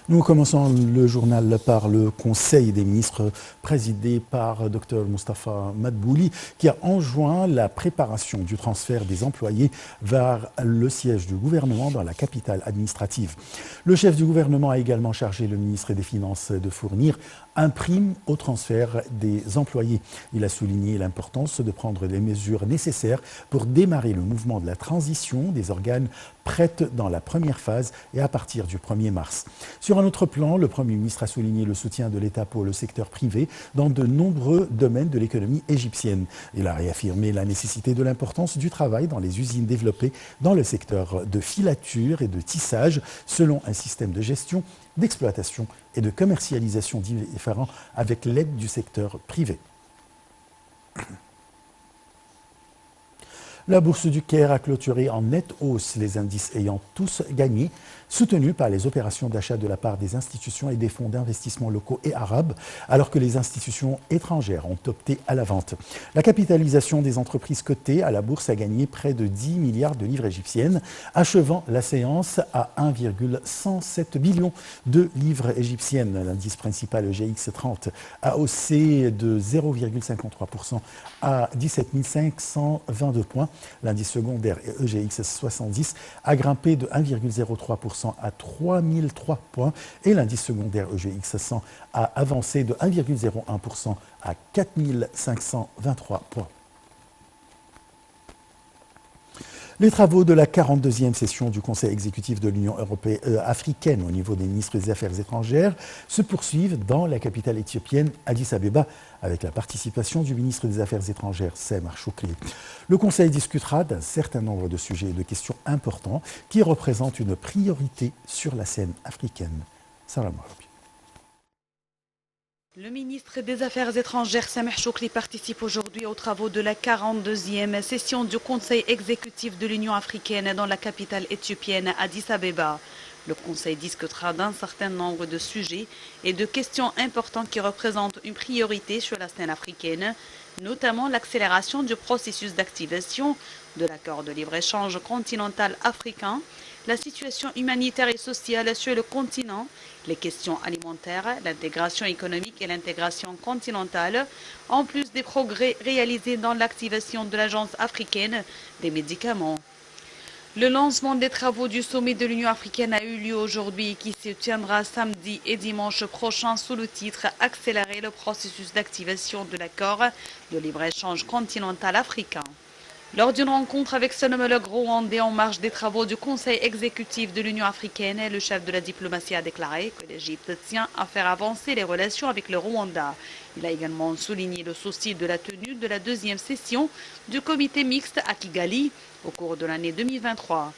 Nous commençons le journal par le Conseil des ministres présidé par Dr Moustapha Madbouli qui a enjoint la préparation du transfert des employés vers le siège du gouvernement dans la capitale administrative. Le chef du gouvernement a également chargé le ministre des Finances de fournir un prime au transfert des employés. Il a souligné l'importance de prendre les mesures nécessaires pour démarrer le mouvement de la transition des organes prêtes dans la première phase et à partir du 1er mars. Sur un autre plan, le Premier ministre a souligné le soutien de l'État pour le secteur privé dans de nombreux domaines de l'économie égyptienne. Il a réaffirmé la nécessité de l'importance du travail dans les usines développées dans le secteur de filature et de tissage selon un système de gestion, d'exploitation et de commercialisation différent avec l'aide du secteur privé. La bourse du Caire a clôturé en nette hausse, les indices ayant tous gagné, soutenus par les opérations d'achat de la part des institutions et des fonds d'investissement locaux et arabes, alors que les institutions étrangères ont opté à la vente. La capitalisation des entreprises cotées à la bourse a gagné près de 10 milliards de livres égyptiennes, achevant la séance à 1,107 billion de livres égyptiennes. L'indice principal EGX 30 a haussé de 0,53% à 17 522 points. L'indice secondaire EGX 70 a grimpé de 1,03% à 3003 points et l'indice secondaire EGX 100 a avancé de 1,01% à 4523 points. Les travaux de la 42e session du Conseil exécutif de l'Union africaine au niveau des ministres des Affaires étrangères se poursuivent dans la capitale éthiopienne Addis Abeba avec la participation du ministre des Affaires étrangères Sameh Shoukry. Le Conseil discutera d'un certain nombre de sujets et de questions importants qui représentent une priorité sur la scène africaine. Salam alaikum. Le ministre des Affaires étrangères Sameh Shoukry participe aujourd'hui aux travaux de la 42e session du Conseil exécutif de l'Union africaine dans la capitale éthiopienne Addis Abeba. Le Conseil discutera d'un certain nombre de sujets et de questions importantes qui représentent une priorité sur la scène africaine, notamment l'accélération du processus d'activation de l'accord de libre-échange continental africain, la situation humanitaire et sociale sur le continent, les questions alimentaires, l'intégration économique et l'intégration continentale, en plus des progrès réalisés dans l'activation de l'Agence africaine des médicaments. Le lancement des travaux du sommet de l'Union africaine a eu lieu aujourd'hui qui se tiendra samedi et dimanche prochain sous le titre « Accélérer le processus d'activation de l'accord de libre-échange continental africain ». Lors d'une rencontre avec son homologue rwandais en marge des travaux du Conseil exécutif de l'Union africaine, le chef de la diplomatie a déclaré que l'Égypte tient à faire avancer les relations avec le Rwanda. Il a également souligné le souci de la tenue de la deuxième session du comité mixte à Kigali au cours de l'année 2023.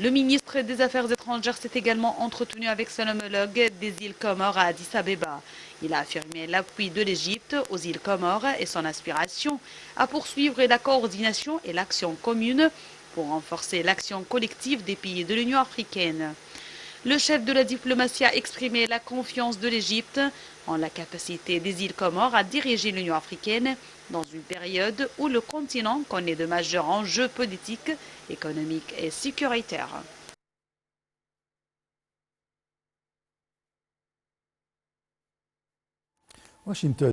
Le ministre des Affaires étrangères s'est également entretenu avec son homologue des îles Comores à Addis Abeba. Il a affirmé l'appui de l'Égypte aux îles Comores et son aspiration à poursuivre la coordination et l'action commune pour renforcer l'action collective des pays de l'Union africaine. Le chef de la diplomatie a exprimé la confiance de l'Égypte en la capacité des îles Comores à diriger l'Union africaine dans une période où le continent connaît de majeurs enjeux politiques, économiques et sécuritaires. Washington.